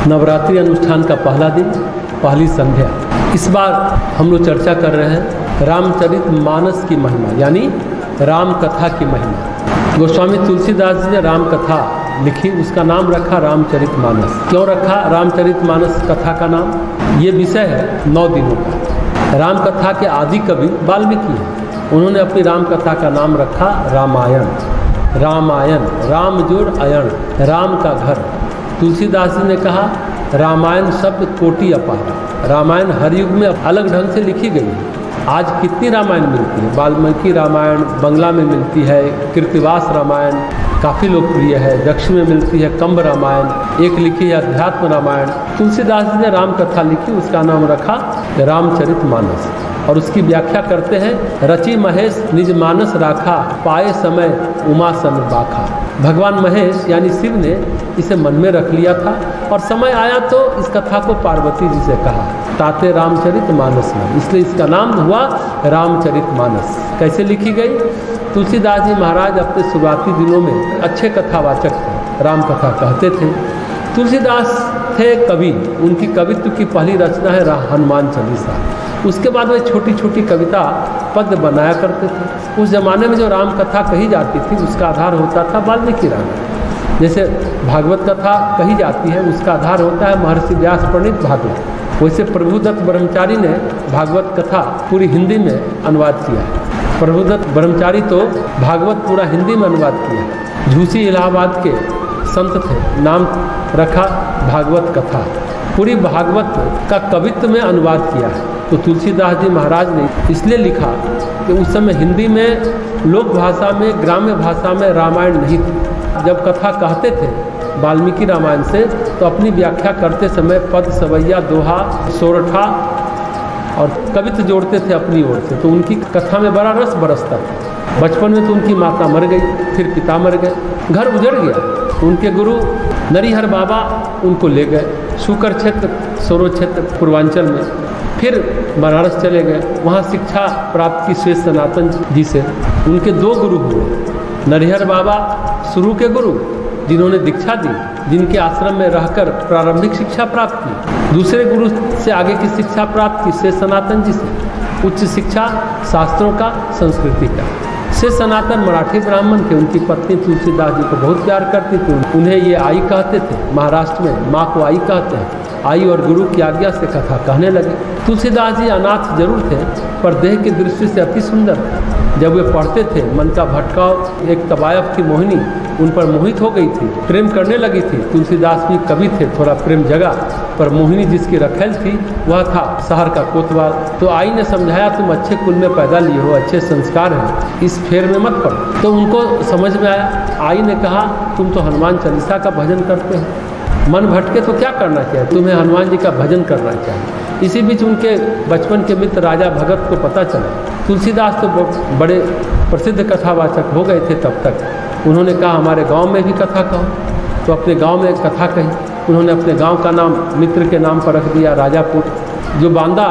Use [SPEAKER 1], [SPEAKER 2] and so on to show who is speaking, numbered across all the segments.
[SPEAKER 1] नवरात्रि अनुष्ठान का पहला दिन, पहली संध्या। इस बार हम लोग चर्चा कर रहे हैं रामचरितमानस की महिमा, यानी राम कथा की महिमा। गोस्वामी तुलसीदास जी ने राम कथा लिखी, उसका नाम रखा रामचरितमानस। क्यों रखा रामचरितमानस कथा का नाम? ये विषय है 9 दिनों का। राम कथा के आदि कवि वाल्मीकि हैं। उन्होंने अपनी राम कथा का नाम रखा रामायण। रामायण, राम जोड़ अयण, राम का घर। तुलसीदास जी ने कहा रामायण शब्द कोटि अपार। रामायण हर युग में अलग ढंग से लिखी गई है। आज कितनी रामायण मिलती है? वाल्मीकि रामायण बंगला में मिलती है, कृतिवास रामायण काफ़ी लोकप्रिय है, दक्षिण में मिलती है कंब रामायण, एक लिखी है अध्यात्म रामायण। तुलसीदास जी ने राम कथा लिखी, उसका नाम रखा रामचरितमानस। और उसकी व्याख्या करते हैं रचि महेश निज मानस राखा, पाए समय उमा सन बाखा। भगवान महेश यानी शिव ने इसे मन में रख लिया था और समय आया तो इस कथा को पार्वती जी से कहा, ताते रामचरितमानस में, इसलिए इसका नाम हुआ रामचरितमानस। कैसे लिखी गई? तुलसीदास जी महाराज अपने शुरुआती दिनों में अच्छे कथावाचक थे, राम कथा कहते थे। तुलसीदास थे कवि, उनकी कवित्व की पहली रचना है हनुमान चालीसा। उसके बाद वे छोटी छोटी कविता पद बनाया करते थे। उस जमाने में जो राम कथा कही जाती थी उसका आधार होता था वाल्मीकि रामायण। जैसे भागवत कथा कही जाती है उसका आधार होता है महर्षि व्यास प्रणीत भागवत। वैसे प्रभुदत्त ब्रह्मचारी ने भागवत कथा पूरी हिंदी में अनुवाद किया है। प्रभुदत्त ब्रह्मचारी तो भागवत पूरा हिंदी में अनुवाद किया है। झूसी इलाहाबाद के संत थे, नाम रखा भागवत कथा। पूरी भागवत का कवित्व में अनुवाद किया है। तो तुलसीदास जी महाराज ने इसलिए लिखा कि उस समय हिंदी में लोक भाषा में, ग्राम्य भाषा में रामायण नहीं थी। जब कथा कहते थे वाल्मीकि रामायण से तो अपनी व्याख्या करते समय पद, सवैया, दोहा, सोरठा और कवित्व जोड़ते थे अपनी ओर से। तो उनकी कथा में बड़ा रस बरसता था। बचपन में तो उनकी माता मर गई, फिर पिता मर गए, घर उजड़ गया। उनके गुरु नरिहर बाबा उनको ले गए शुकर क्षेत्र, सोरो क्षेत्र पूर्वांचल में। फिर बनारस चले गए, वहाँ शिक्षा प्राप्त की श्री सनातन जी से। उनके 2 गुरु हुए, नरिहर बाबा शुरू के गुरु जिन्होंने दीक्षा दी, जिनके आश्रम में रहकर प्रारंभिक शिक्षा प्राप्त की। दूसरे गुरु से आगे की शिक्षा प्राप्त की श्री सनातन जी से, उच्च शिक्षा शास्त्रों का, संस्कृति का। श्री सनातन मराठी ब्राह्मण थे। उनकी पत्नी तुलसीदास जी को बहुत प्यार करती थी। उन्हें ये आई कहते थे, महाराष्ट्र में माँ को आई कहते हैं। आई और गुरु की आज्ञा से कथा कहने लगे। तुलसीदास जी अनाथ जरूर थे पर देह की दृष्टि से अति सुंदर थे। जब वे पढ़ते थे मन का भटकाव, एक तबायफ की मोहिनी उन पर मोहित हो गई थी, प्रेम करने लगी थी। तुलसीदास भी कवि थे, थोड़ा प्रेम जगा, पर मोहिनी जिसकी रखेल थी वह था शहर का कोतवाल। तो आई ने समझाया तुम अच्छे कुल में पैदा लिए हो, अच्छे संस्कार हैं, इस फेर में मत पड़ो। तो उनको समझ में आया। आई ने कहा तुम तो हनुमान चालीसा का भजन करते हो, मन भटके तो क्या करना चाहिए, तुम्हें हनुमान जी का भजन करना चाहिए। इसी बीच उनके बचपन के मित्र राजा भगत को पता चला। तुलसीदास तो बड़े प्रसिद्ध कथावाचक हो गए थे तब तक। उन्होंने कहा हमारे गांव में भी कथा कहो। तो अपने गांव में कथा कही। उन्होंने अपने गांव का नाम मित्र के नाम पर रख दिया राजापुर, जो बांदा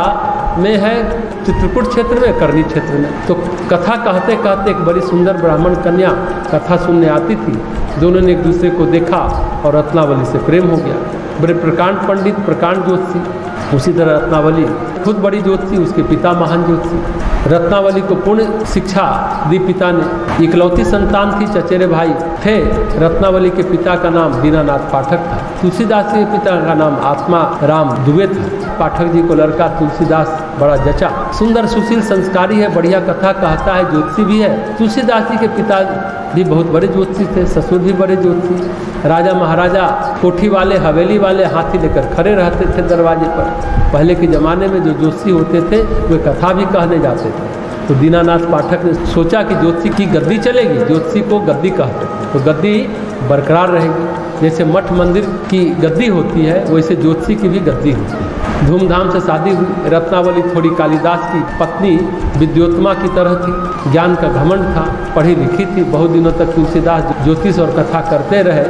[SPEAKER 1] में है, चित्रकूट क्षेत्र में, करनी क्षेत्र में। तो कथा कहते कहते एक बड़ी सुंदर ब्राह्मण कन्या कथा सुनने आती थी। दोनों ने एक दूसरे को देखा और रत्नावली से प्रेम हो गया। बड़े प्रकांड पंडित, प्रकांड ज्योतिषी, उसी तरह रत्नावली खुद बड़ी ज्योतिषी, उसके पिता महान ज्योतिषी। रत्नावली को पूर्ण शिक्षा दी पिता ने। इकलौती संतान थी, चचेरे भाई थे। रत्नावली के पिता का नाम दीनानाथ पाठक था। तुलसीदास के पिता का नाम आत्मा राम दुबे था। पाठक जी को लड़का तुलसीदास बड़ा जचा। सुंदर, सुशील, संस्कारी है, बढ़िया कथा कहता है, ज्योतिषी भी है। तुलसीदास जी के पिता भी बहुत बड़े ज्योतिषी थे, ससुर भी बड़े ज्योतिषी। राजा महाराजा कोठी वाले, हवेली वाले हाथी लेकर खड़े रहते थे दरवाजे पर। पहले के ज़माने में जो ज्योतिषी होते थे वे कथा भी कहने जाते थे। तो दीनानाथ पाठक ने सोचा कि ज्योतिषी की गद्दी चलेगी, ज्योतिषी को गद्दी कहते थे। तो गद्दी बरकरार रहेगी। जैसे मठ मंदिर की गद्दी होती है वैसे ज्योतिषी की भी गद्दी होती है। धूमधाम से शादी हुई। रत्नावली थोड़ी कालिदास की पत्नी विद्योत्मा की तरह थी, ज्ञान का घमंड था, पढ़ी लिखी थी। बहुत दिनों तक तुलसीदास ज्योतिष और कथा करते रहे,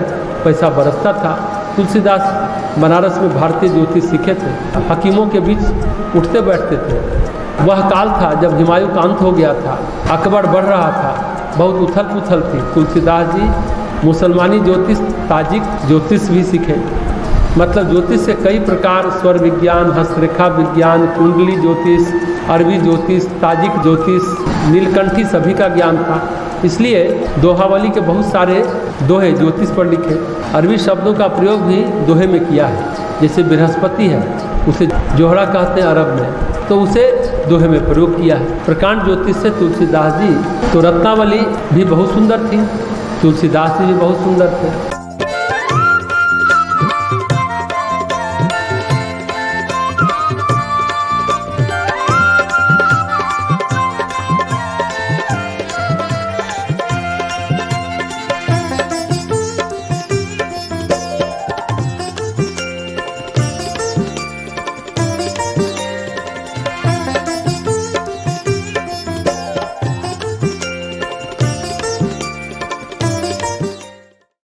[SPEAKER 1] पैसा बरसता था। तुलसीदास बनारस में भारतीय ज्योतिष सीखे थे, हकीमों के बीच उठते बैठते थे। वह काल था जब हुमायूं का अंत हो गया था, अकबर बढ़ रहा था, बहुत उथल पुथल थी। तुलसीदास जी मुसलमानी ज्योतिष, ताजिक ज्योतिष भी सीखे। मतलब ज्योतिष से कई प्रकार, स्वर विज्ञान, हस्तरेखा विज्ञान, कुंडली ज्योतिष, अरबी ज्योतिष, ताजिक ज्योतिष, नीलकंठी सभी का ज्ञान था। इसलिए दोहावली के बहुत सारे दोहे ज्योतिष पर लिखे। अरबी शब्दों का प्रयोग भी दोहे में किया है। जैसे बृहस्पति है, उसे जोहड़ा कहते हैं अरब में, तो उसे दोहे में प्रयोग किया है। प्रकांड ज्योतिष से तुलसीदास जी। तो रत्नावली भी बहुत सुंदर थी, तुलसीदास जी भी बहुत सुंदर थे।